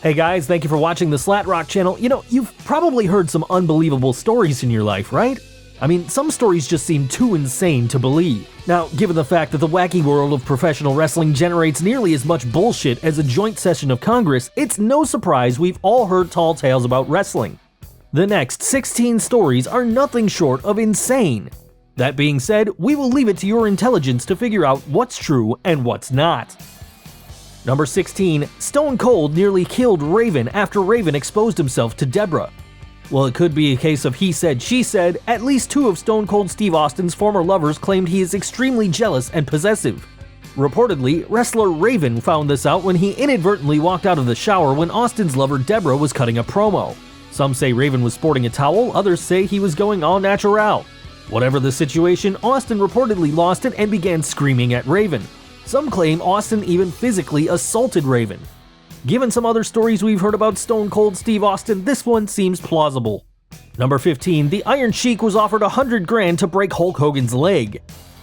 Hey guys, thank you for watching the SlatRock channel. You know, you've probably heard some unbelievable stories in your life, right? I mean, some stories just seem too insane to believe. Now, given the fact that the wacky world of professional wrestling generates nearly as much bullshit as a joint session of Congress, it's no surprise we've all heard tall tales about wrestling. The next 16 stories are nothing short of insane. That being said, we will leave it to your intelligence to figure out what's true and what's not. Number 16. Stone Cold nearly killed Raven after Raven exposed himself to Deborah. Well, it could be a case of he said, she said. At least two of Stone Cold Steve Austin's former lovers claimed he is extremely jealous and possessive. Reportedly, wrestler Raven found this out when he inadvertently walked out of the shower when Austin's lover Deborah was cutting a promo. Some say Raven was sporting a towel, others say he was going all natural. Whatever the situation, Austin reportedly lost it and began screaming at Raven. Some claim Austin even physically assaulted Raven. Given some other stories we've heard about Stone Cold Steve Austin, this one seems plausible. Number 15. The Iron Sheik was offered $100,000 to break Hulk Hogan's leg.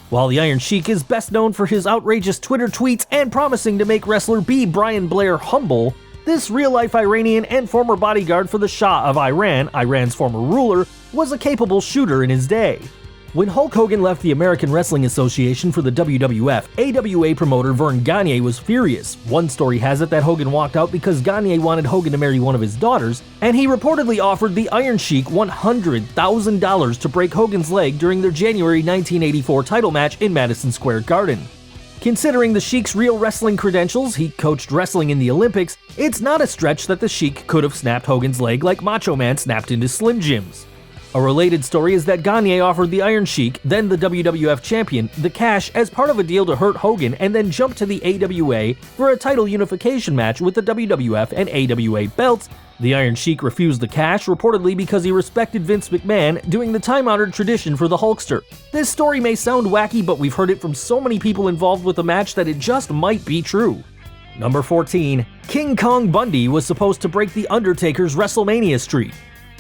While the Iron Sheik is best known for his outrageous Twitter tweets and promising to make wrestler B. Brian Blair humble, this real-life Iranian and former bodyguard for the Shah of Iran, Iran's former ruler, was a capable shooter in his day. When Hulk Hogan left the American Wrestling Association for the WWF, AWA promoter Vern Gagne was furious. One story has it that Hogan walked out because Gagne wanted Hogan to marry one of his daughters, and he reportedly offered the Iron Sheik $100,000 to break Hogan's leg during their January 1984 title match in Madison Square Garden. Considering the Sheik's real wrestling credentials, he coached wrestling in the Olympics, it's not a stretch that the Sheik could have snapped Hogan's leg like Macho Man snapped into Slim Jims. A related story is that Gagne offered the Iron Sheik, then the WWF champion, the cash as part of a deal to hurt Hogan and then jump to the AWA for a title unification match with the WWF and AWA belts. The Iron Sheik refused the cash, reportedly because he respected Vince McMahon, doing the time-honored tradition for the Hulkster. This story may sound wacky, but we've heard it from so many people involved with the match that it just might be true. Number 14. King Kong Bundy was supposed to break the Undertaker's WrestleMania streak.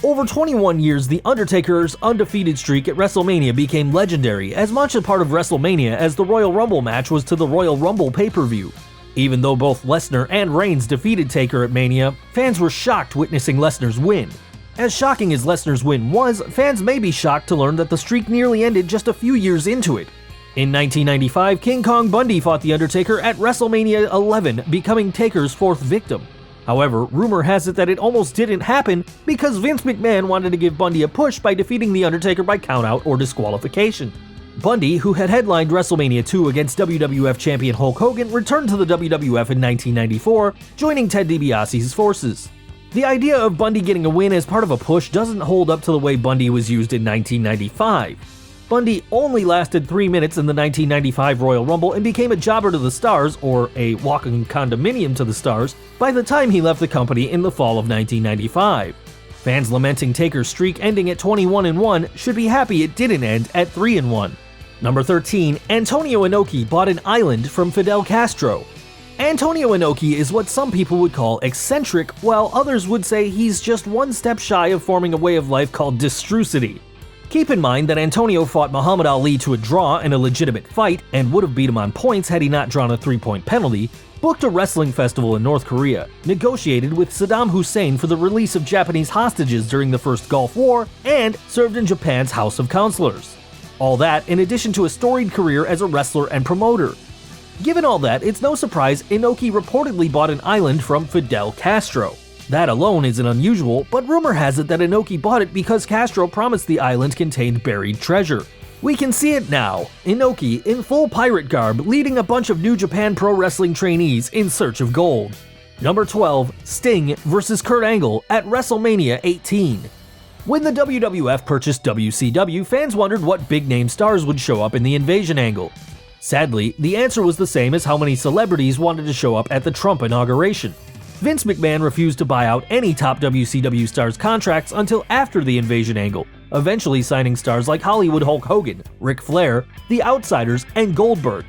Over 21 years, The Undertaker's undefeated streak at WrestleMania became legendary, as much a part of WrestleMania as the Royal Rumble match was to the Royal Rumble pay-per-view. Even though both Lesnar and Reigns defeated Taker at Mania, fans were shocked witnessing Lesnar's win. As shocking as Lesnar's win was, fans may be shocked to learn that the streak nearly ended just a few years into it. In 1995, King Kong Bundy fought The Undertaker at WrestleMania 11, becoming Taker's fourth victim. However, rumor has it that it almost didn't happen because Vince McMahon wanted to give Bundy a push by defeating The Undertaker by countout or disqualification. Bundy, who had headlined WrestleMania 2 against WWF champion Hulk Hogan, returned to the WWF in 1994, joining Ted DiBiase's forces. The idea of Bundy getting a win as part of a push doesn't hold up to the way Bundy was used in 1995. Bundy only lasted 3 minutes in the 1995 Royal Rumble and became a jobber to the stars, or a walking condominium to the stars, by the time he left the company in the fall of 1995. Fans lamenting Taker's streak ending at 21-1 should be happy it didn't end at 3-1. Number 13. Antonio Inoki bought an island from Fidel Castro. Antonio Inoki is what some people would call eccentric, while others would say he's just one step shy of forming a way of life called distrucity. Keep in mind that Antonio fought Muhammad Ali to a draw in a legitimate fight and would have beat him on points had he not drawn a 3-point penalty, booked a wrestling festival in North Korea, negotiated with Saddam Hussein for the release of Japanese hostages during the First Gulf War, and served in Japan's House of Counselors. All that in addition to a storied career as a wrestler and promoter. Given all that, it's no surprise Inoki reportedly bought an island from Fidel Castro. That alone isn't unusual, but rumor has it that Inoki bought it because Castro promised the island contained buried treasure. We can see it now, Inoki in full pirate garb leading a bunch of New Japan Pro Wrestling trainees in search of gold. Number 12. Sting vs. Kurt Angle at WrestleMania 18. When the WWF purchased WCW, fans wondered what big-name stars would show up in the invasion angle. Sadly, the answer was the same as how many celebrities wanted to show up at the Trump inauguration. Vince McMahon refused to buy out any top WCW stars' contracts until after the invasion angle, eventually signing stars like Hollywood Hulk Hogan, Ric Flair, The Outsiders, and Goldberg.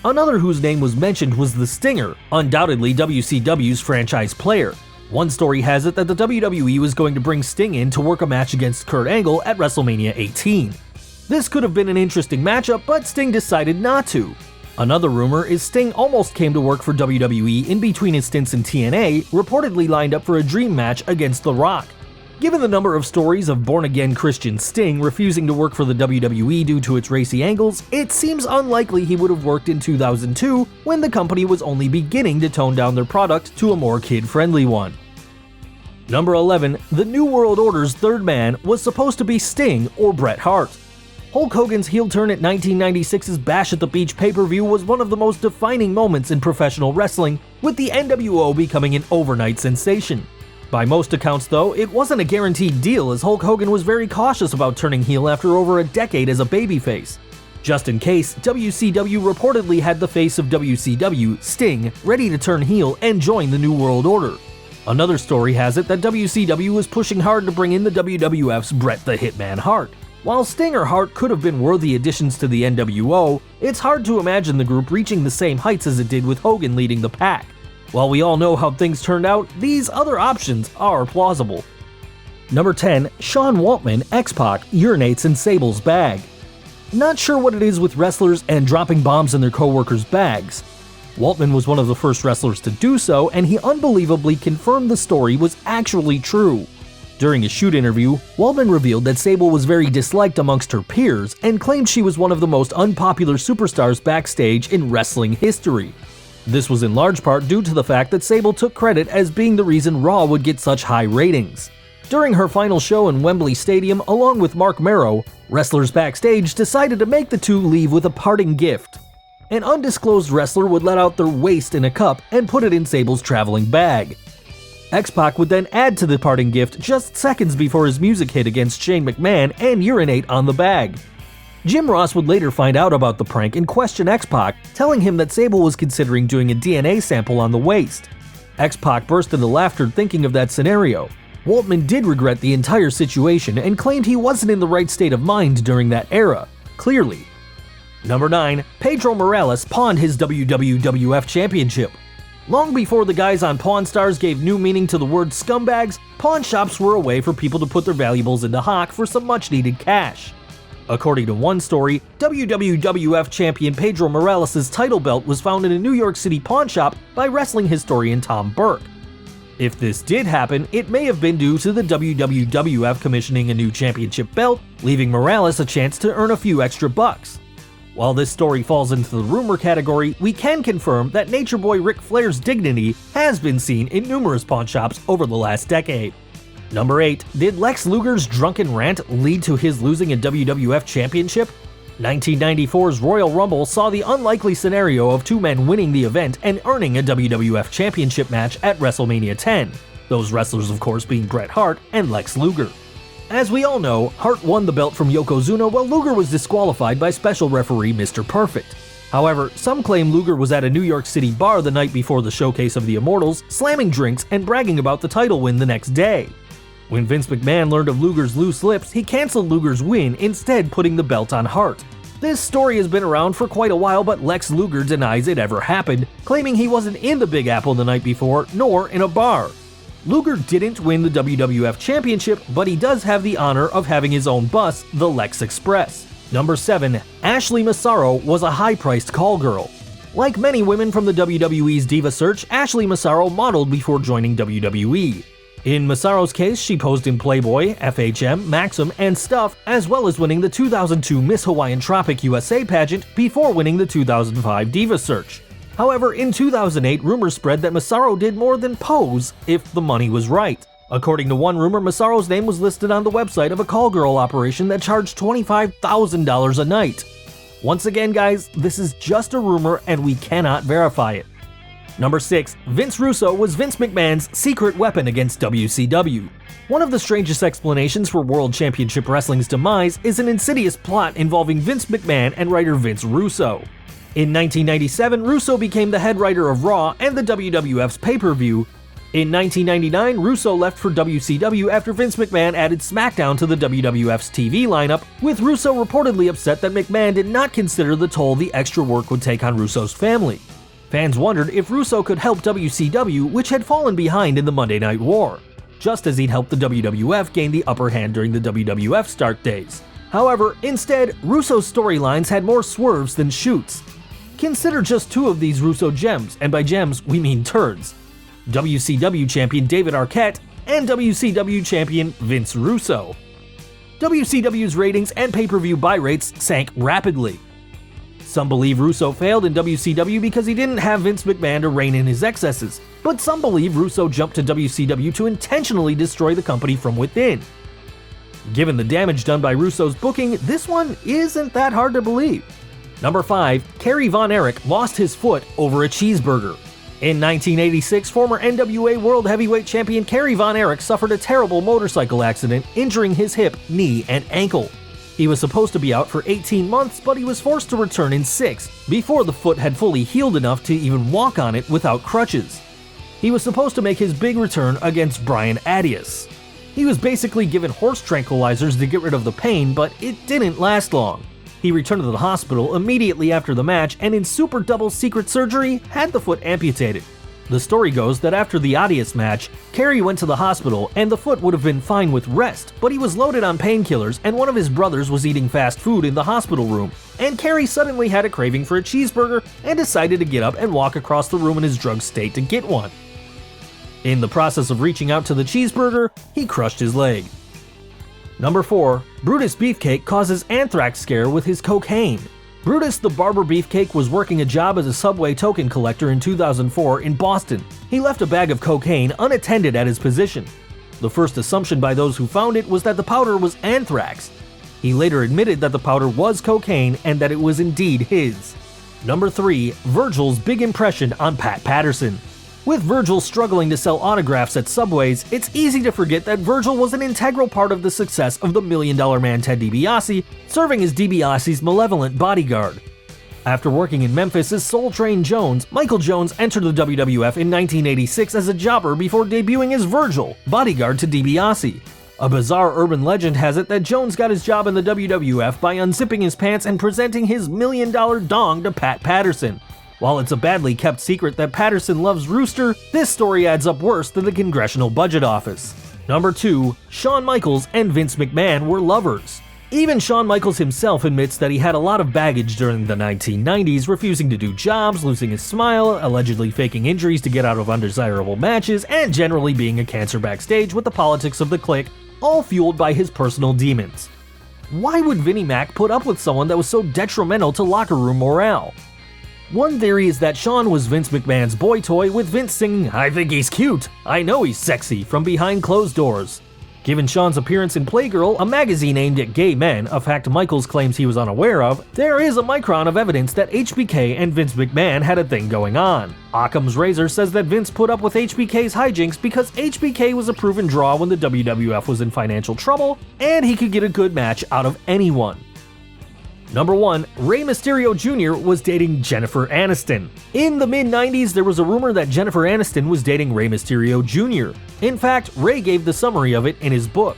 Another whose name was mentioned was the Stinger, undoubtedly WCW's franchise player. One story has it that the WWE was going to bring Sting in to work a match against Kurt Angle at WrestleMania 18. This could have been an interesting matchup, but Sting decided not to. Another rumor is Sting almost came to work for WWE in between his stints in TNA, reportedly lined up for a dream match against The Rock. Given the number of stories of born-again Christian Sting refusing to work for the WWE due to its racy angles, it seems unlikely he would have worked in 2002 when the company was only beginning to tone down their product to a more kid-friendly one. Number 11. The New World Order's third man was supposed to be Sting or Bret Hart. Hulk Hogan's heel turn at 1996's Bash at the Beach pay-per-view was one of the most defining moments in professional wrestling, with the NWO becoming an overnight sensation. By most accounts though, it wasn't a guaranteed deal as Hulk Hogan was very cautious about turning heel after over a decade as a babyface. Just in case, WCW reportedly had the face of WCW, Sting, ready to turn heel and join the New World Order. Another story has it that WCW was pushing hard to bring in the WWF's Bret the Hitman Hart. While Sting or Hart could have been worthy additions to the NWO, it's hard to imagine the group reaching the same heights as it did with Hogan leading the pack. While we all know how things turned out, these other options are plausible. Number 10. Sean Waltman, xPac, urinates in Sables' bag. Not sure what it is with wrestlers and dropping bombs in their co-workers' bags. Waltman was one of the first wrestlers to do so, and he unbelievably confirmed the story was actually true. During a shoot interview, Waltman revealed that Sable was very disliked amongst her peers and claimed she was one of the most unpopular superstars backstage in wrestling history. This was in large part due to the fact that Sable took credit as being the reason Raw would get such high ratings. During her final show in Wembley Stadium along with Mark Marrow, wrestlers backstage decided to make the two leave with a parting gift. An undisclosed wrestler would let out their waste in a cup and put it in Sable's traveling bag. xPac would then add to the parting gift just seconds before his music hit against Shane McMahon and urinate on the bag. Jim Ross would later find out about the prank and question xPac, telling him that Sable was considering doing a DNA sample on the waist. xPac burst into laughter thinking of that scenario. Waltman did regret the entire situation and claimed he wasn't in the right state of mind during that era, clearly. Number 9. Pedro Morales pawned his WWF Championship. Long before the guys on Pawn Stars gave new meaning to the word scumbags, pawn shops were a way for people to put their valuables into hock for some much-needed cash. According to one story, WWF champion Pedro Morales' title belt was found in a New York City pawn shop by wrestling historian Tom Burke. If this did happen, it may have been due to the WWF commissioning a new championship belt, leaving Morales a chance to earn a few extra bucks. While this story falls into the rumor category, we can confirm that Nature Boy Ric Flair's dignity has been seen in numerous pawn shops over the last decade. Number 8. Did Lex Lugers' drunken rant lead to his losing a WWF Championship? 1994's Royal Rumble saw the unlikely scenario of two men winning the event and earning a WWF Championship match at WrestleMania 10, those wrestlers of course being Bret Hart and Lex Luger. As we all know, Hart won the belt from Yokozuna while Luger was disqualified by special referee Mr. Perfect. However, some claim Luger was at a New York City bar the night before the showcase of the Immortals, slamming drinks and bragging about the title win the next day. When Vince McMahon learned of Luger's loose lips, he canceled Luger's win, instead putting the belt on Hart. This story has been around for quite a while, but Lex Luger denies it ever happened, claiming he wasn't in the Big Apple the night before, nor in a bar. Luger didn't win the WWF Championship, but he does have the honor of having his own bus, the Lex Express. Number 7. Ashley Massaro was a high-priced call girl. Like many women from the WWE's Diva Search, Ashley Massaro modeled before joining WWE. In Massaro's case, she posed in Playboy, FHM, Maxim, and Stuff, as well as winning the 2002 Miss Hawaiian Tropic USA pageant before winning the 2005 Diva Search. However, in 2008, rumors spread that Massaro did more than pose if the money was right. According to one rumor, Massaro's name was listed on the website of a call girl operation that charged $25,000 a night. Once again, guys, this is just a rumor and we cannot verify it. Number 6. Vince Russo was Vince McMahon's secret weapon against WCW. One of the strangest explanations for World Championship Wrestling's demise is an insidious plot involving Vince McMahon and writer Vince Russo. In 1997, Russo became the head writer of Raw and the WWF's pay-per-view. In 1999, Russo left for WCW after Vince McMahon added SmackDown to the WWF's TV lineup, with Russo reportedly upset that McMahon did not consider the toll the extra work would take on Russo's family. Fans wondered if Russo could help WCW, which had fallen behind in the Monday Night War, just as he'd helped the WWF gain the upper hand during the WWF start days. However, instead, Russo's storylines had more swerves than shoots. Consider just two of these Russo gems, and by gems we mean turds. WCW champion David Arquette and WCW champion Vince Russo. WCW's ratings and pay-per-view buy rates sank rapidly. Some believe Russo failed in WCW because he didn't have Vince McMahon to rein in his excesses, but some believe Russo jumped to WCW to intentionally destroy the company from within. Given the damage done by Russo's booking, this one isn't that hard to believe. Number 5. Kerry Von Erich lost his foot over a cheeseburger. In 1986, former NWA World Heavyweight Champion Kerry Von Erich suffered a terrible motorcycle accident, injuring his hip, knee, and ankle. He was supposed to be out for 18 months, but he was forced to return in 6, before the foot had fully healed enough to even walk on it without crutches. He was supposed to make his big return against Brian Adias. He was basically given horse tranquilizers to get rid of the pain, but it didn't last long. He returned to the hospital immediately after the match and in super double secret surgery had the foot amputated. The story goes that after the Adias match, Kerry went to the hospital and the foot would have been fine with rest, but he was loaded on painkillers and one of his brothers was eating fast food in the hospital room, and Kerry suddenly had a craving for a cheeseburger and decided to get up and walk across the room in his drugged state to get one. In the process of reaching out to the cheeseburger, he crushed his leg. Number 4. Brutus Beefcake causes anthrax scare with his cocaine. Brutus the Barber Beefcake was working a job as a subway token collector in 2004 in Boston. He left a bag of cocaine unattended at his position. The first assumption by those who found it was that the powder was anthrax. He later admitted that the powder was cocaine and that it was indeed his. Number 3. Virgil's big impression on Pat Patterson. With Virgil struggling to sell autographs at Subways, it's easy to forget that Virgil was an integral part of the success of the $1 Million Man Ted DiBiase, serving as DiBiase's malevolent bodyguard. After working in Memphis as Soul Train Jones, Michael Jones entered the WWF in 1986 as a jobber before debuting as Virgil, bodyguard to DiBiase. A bizarre urban legend has it that Jones got his job in the WWF by unzipping his pants and presenting his $1 million dong to Pat Patterson. While it's a badly kept secret that Patterson loves Rooster, this story adds up worse than the Congressional Budget Office. Number 2. Shawn Michaels and Vince McMahon were lovers. Even Shawn Michaels himself admits that he had a lot of baggage during the 1990s, refusing to do jobs, losing his smile, allegedly faking injuries to get out of undesirable matches, and generally being a cancer backstage with the politics of the clique, all fueled by his personal demons. Why would Vinnie Mac put up with someone that was so detrimental to locker room morale? One theory is that Shawn was Vince McMahon's boy toy, with Vince singing "I think he's cute, I know he's sexy" from behind closed doors. Given Shawn's appearance in Playgirl, a magazine aimed at gay men, a fact Michaels claims he was unaware of, there is a micron of evidence that HBK and Vince McMahon had a thing going on. Occam's razor says that Vince put up with HBK's hijinks because HBK was a proven draw when the WWF was in financial trouble, and he could get a good match out of anyone. Number 1. Rey Mysterio Jr. was dating Jennifer Aniston. In the mid-90s, there was a rumor that Jennifer Aniston was dating Rey Mysterio Jr. In fact, Rey gave the summary of it in his book.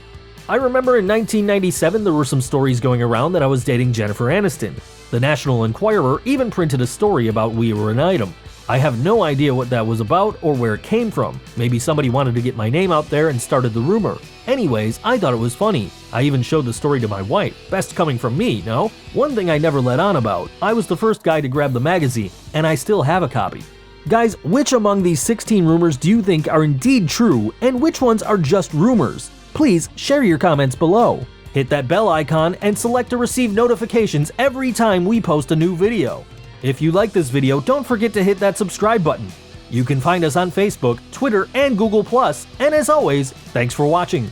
I remember in 1997 there were some stories going around that I was dating Jennifer Aniston. The National Enquirer even printed a story about We Were an Item. I have no idea what that was about or where it came from. Maybe somebody wanted to get my name out there and started the rumor. Anyways, I thought it was funny. I even showed the story to my wife. Best coming from me, no? One thing I never let on about, I was the first guy to grab the magazine, and I still have a copy. Guys, which among these 16 rumors do you think are indeed true, and which ones are just rumors? Please share your comments below. Hit that bell icon and select to receive notifications every time we post a new video. If you like this video, don't forget to hit that subscribe button. You can find us on Facebook, Twitter, and Google+, and as always, thanks for watching.